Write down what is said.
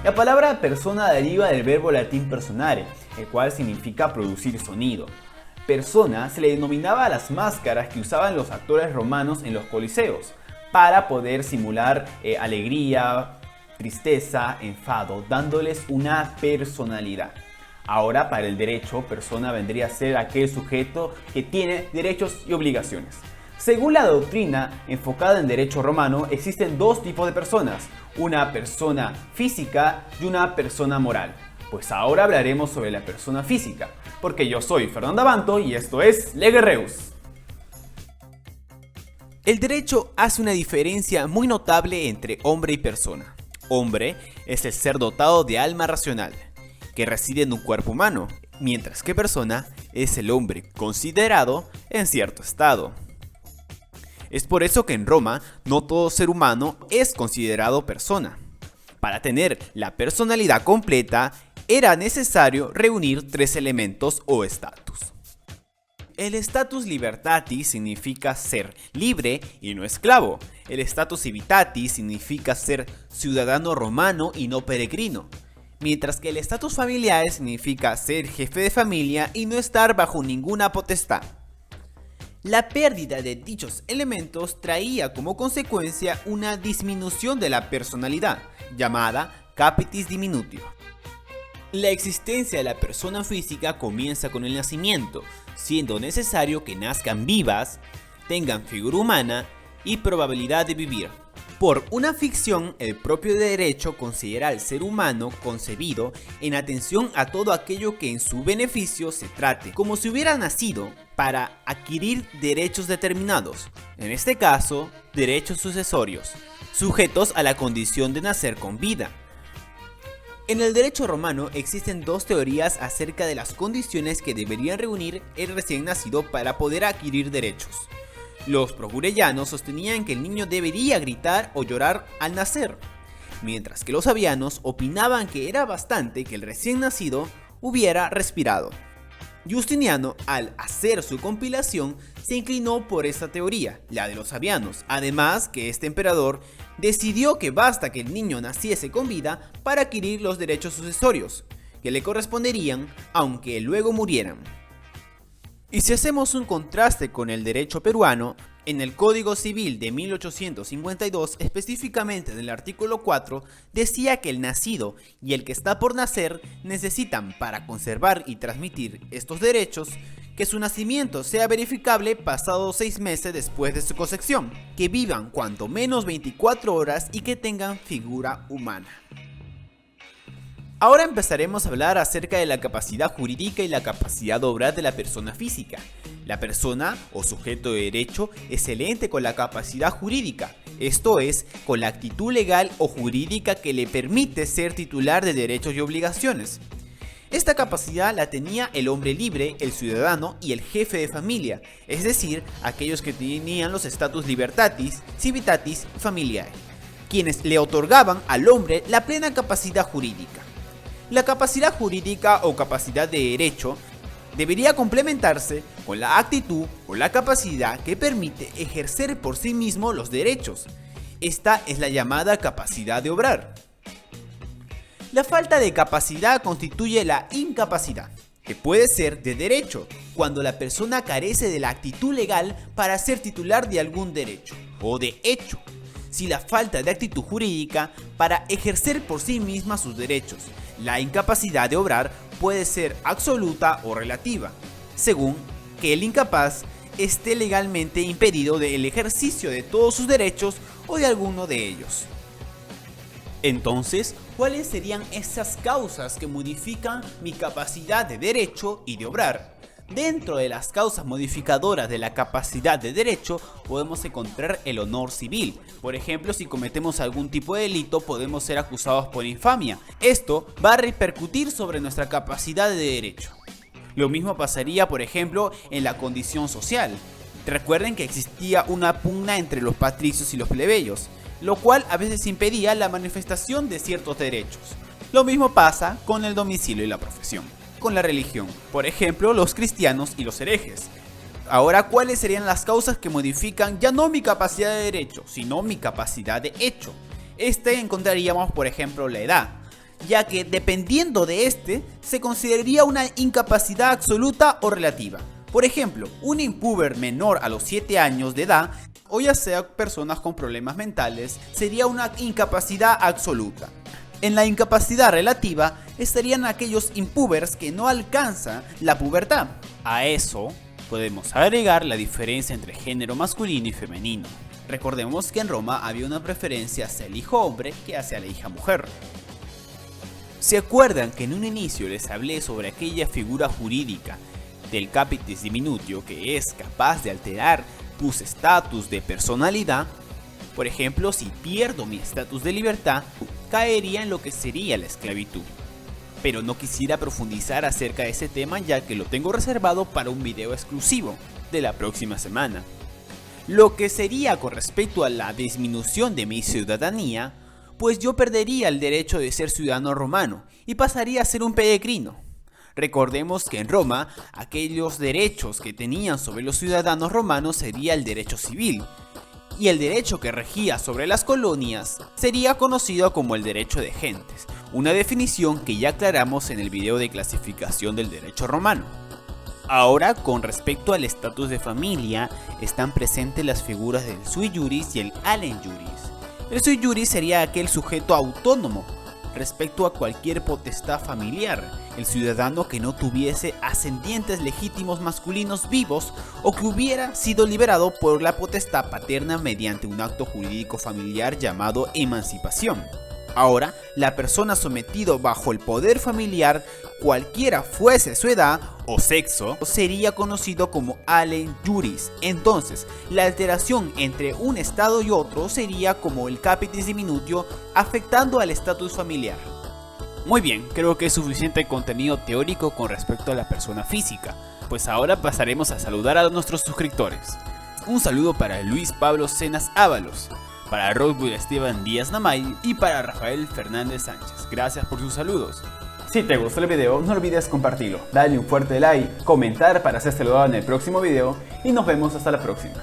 La palabra persona deriva del verbo latín personare, el cual significa producir sonido. Persona se le denominaba a las máscaras que usaban los actores romanos en los coliseos para poder simular alegría, tristeza, enfado, dándoles una personalidad. Ahora, para el derecho, persona vendría a ser aquel sujeto que tiene derechos y obligaciones. Según la doctrina enfocada en derecho romano, existen dos tipos de personas, una persona física y una persona moral. Pues ahora hablaremos sobre la persona física, porque yo soy Fernando Abanto y esto es Lege Reus. El derecho hace una diferencia muy notable entre hombre y persona. Hombre es el ser dotado de alma racional, que reside en un cuerpo humano, mientras que persona es el hombre considerado en cierto estado. Es por eso que en Roma no todo ser humano es considerado persona. Para tener la personalidad completa era necesario reunir tres elementos o estatus. El status libertatis significa ser libre y no esclavo. El status civitatis significa ser ciudadano romano y no peregrino. Mientras que el status familiaris significa ser jefe de familia y no estar bajo ninguna potestad. La pérdida de dichos elementos traía como consecuencia una disminución de la personalidad, llamada capitis diminutio. La existencia de la persona física comienza con el nacimiento, siendo necesario que nazcan vivas, tengan figura humana y probabilidad de vivir. Por una ficción, el propio derecho considera al ser humano concebido en atención a todo aquello que en su beneficio se trate, como si hubiera nacido para adquirir derechos determinados, en este caso, derechos sucesorios, sujetos a la condición de nacer con vida. En el derecho romano existen dos teorías acerca de las condiciones que deberían reunir el recién nacido para poder adquirir derechos. Los procurellanos sostenían que el niño debería gritar o llorar al nacer, mientras que los sabianos opinaban que era bastante que el recién nacido hubiera respirado. Justiniano, al hacer su compilación, se inclinó por esta teoría, la de los sabianos, además que este emperador decidió que basta que el niño naciese con vida para adquirir los derechos sucesorios, que le corresponderían aunque luego murieran. Y si hacemos un contraste con el derecho peruano, en el Código Civil de 1852, específicamente en el artículo 4, decía que el nacido y el que está por nacer necesitan, para conservar y transmitir estos derechos, que su nacimiento sea verificable pasados 6 meses después de su concepción, que vivan cuanto menos 24 horas y que tengan figura humana. Ahora empezaremos a hablar acerca de la capacidad jurídica y la capacidad de obrar de la persona física. La persona o sujeto de derecho es el ente con la capacidad jurídica, esto es, con la actitud legal o jurídica que le permite ser titular de derechos y obligaciones. Esta capacidad la tenía el hombre libre, el ciudadano y el jefe de familia, es decir, aquellos que tenían los status libertatis, civitatis y familiae, quienes le otorgaban al hombre la plena capacidad jurídica. La capacidad jurídica o capacidad de derecho debería complementarse con la actitud o la capacidad que permite ejercer por sí mismo los derechos. Esta es la llamada capacidad de obrar. La falta de capacidad constituye la incapacidad, que puede ser de derecho, cuando la persona carece de la actitud legal para ser titular de algún derecho, o de hecho, si la falta de actitud jurídica para ejercer por sí misma sus derechos. La incapacidad de obrar puede ser absoluta o relativa, según que el incapaz esté legalmente impedido del ejercicio de todos sus derechos o de alguno de ellos. Entonces, ¿cuáles serían esas causas que modifican mi capacidad de derecho y de obrar? Dentro de las causas modificadoras de la capacidad de derecho podemos encontrar el honor civil. Por ejemplo, si cometemos algún tipo de delito podemos ser acusados por infamia. Esto va a repercutir sobre nuestra capacidad de derecho. Lo mismo pasaría, por ejemplo, en la condición social. Recuerden que existía una pugna entre los patricios y los plebeyos, lo cual a veces impedía la manifestación de ciertos derechos. Lo mismo pasa con el domicilio y la profesión. Con la religión, por ejemplo, los cristianos y los herejes. Ahora, ¿cuáles serían las causas que modifican ya no mi capacidad de derecho, sino mi capacidad de hecho? Encontraríamos, por ejemplo, la edad. ya que dependiendo de este, se consideraría una incapacidad absoluta o relativa. Por ejemplo, un impuber menor a los 7 años de edad, o ya sea personas con problemas mentales, sería una incapacidad absoluta. En la incapacidad relativa estarían aquellos impubers que no alcanzan la pubertad. A eso podemos agregar la diferencia entre género masculino y femenino. Recordemos que en Roma había una preferencia hacia el hijo hombre que hacia la hija mujer. ¿Se acuerdan que en un inicio les hablé sobre aquella figura jurídica del capitis diminutio que es capaz de alterar tus estatus de personalidad? Por ejemplo, si pierdo mi estatus de libertad, caería en lo que sería la esclavitud. Pero no quisiera profundizar acerca de ese tema ya que lo tengo reservado para un video exclusivo de la próxima semana. Lo que sería con respecto a la disminución de mi ciudadanía, pues yo perdería el derecho de ser ciudadano romano y pasaría a ser un peregrino. Recordemos que en Roma, aquellos derechos que tenían sobre los ciudadanos romanos sería el derecho civil, y el derecho que regía sobre las colonias sería conocido como el derecho de gentes, una definición que ya aclaramos en el video de clasificación del derecho romano. Ahora, con respecto al estatus de familia, están presentes las figuras del sui juris y el alem juris. El sui juris sería aquel sujeto autónomo respecto a cualquier potestad familiar, el ciudadano que no tuviese ascendientes legítimos masculinos vivos o que hubiera sido liberado por la potestad paterna mediante un acto jurídico familiar llamado emancipación. Ahora, la persona sometida bajo el poder familiar, cualquiera fuese su edad o sexo, sería conocido como alem juris. Entonces, la alteración entre un estado y otro sería como el capitis diminutio, afectando al estatus familiar. Muy bien, creo que es suficiente contenido teórico con respecto a la persona física, pues ahora pasaremos a saludar a nuestros suscriptores. Un saludo para Luis Pablo Cenas Ábalos, para Roswood Esteban Díaz Namay y para Rafael Fernández Sánchez. Gracias por sus saludos. Si te gustó el video, no olvides compartirlo, darle un fuerte like, comentar para ser saludado en el próximo video y nos vemos hasta la próxima.